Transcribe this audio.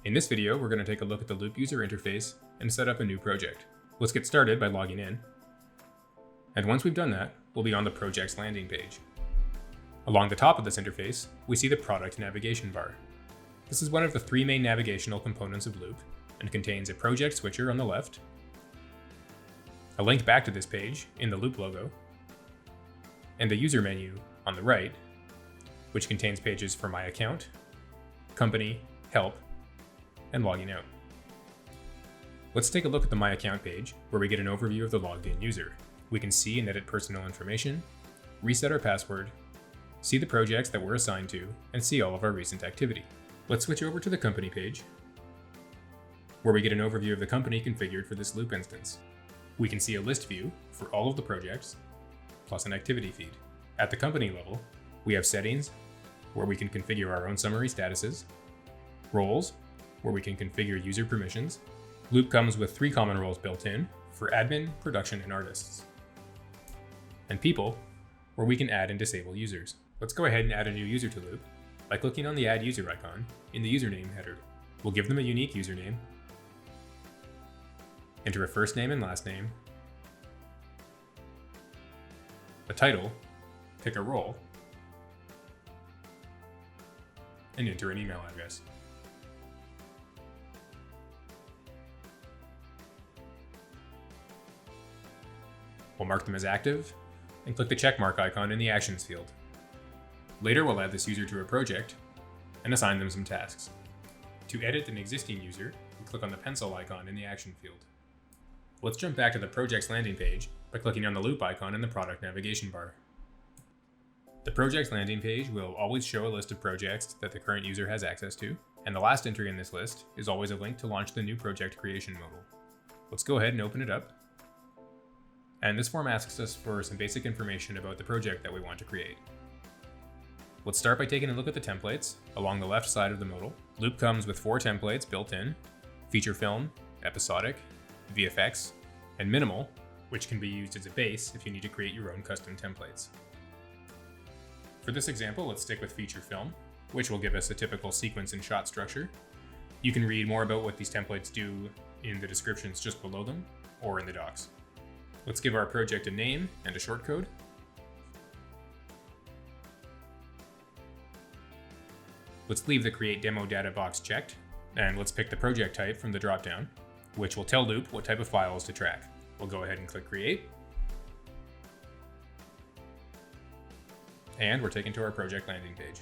In this video, we're going to take a look at the LoUPE user interface and set up a new project. Let's get started by logging in. And once we've done that, we'll be on the project's landing page. Along the top of this interface, we see the product navigation bar. This is one of the three main navigational components of LoUPE and contains a project switcher on the left, a link back to this page in the LoUPE logo, and the user menu on the right, which contains pages for My Account, Company, Help, and Logging Out. Let's take a look at the My Account page, where we get an overview of the logged in user. We can see and edit personal information, reset our password, see the projects that we're assigned to, and see all of our recent activity. Let's switch over to the Company page, where we get an overview of the company configured for this LoUPE instance. We can see a list view for all of the projects, plus an activity feed. At the company level, we have settings, where we can configure our own summary statuses, roles, where we can configure user permissions. LoUPE comes with 3 common roles built in for admin, production, and artists. And people, where we can add and disable users. Let's go ahead and add a new user to LoUPE by clicking on the Add User icon in the username header. We'll give them a unique username, enter a first name and last name, a title, pick a role, and enter an email address. We'll mark them as active and click the checkmark icon in the Actions field. Later, we'll add this user to a project and assign them some tasks. To edit an existing user, we click on the pencil icon in the Action field. Let's jump back to the project's landing page by clicking on the LoUPE icon in the product navigation bar. The project's landing page will always show a list of projects that the current user has access to, and the last entry in this list is always a link to launch the new project creation modal. Let's go ahead and open it up. And this form asks us for some basic information about the project that we want to create. Let's start by taking a look at the templates along the left side of the modal. LoUPE comes with 4 templates built in: feature film, episodic, VFX, and minimal, which can be used as a base if you need to create your own custom templates. For this example, let's stick with feature film, which will give us a typical sequence and shot structure. You can read more about what these templates do in the descriptions just below them or in the docs. Let's give our project a name and a shortcode. Let's leave the Create Demo Data box checked, and let's pick the project type from the dropdown, which will tell LoUPE what type of files to track. We'll go ahead and click Create. And we're taken to our project landing page.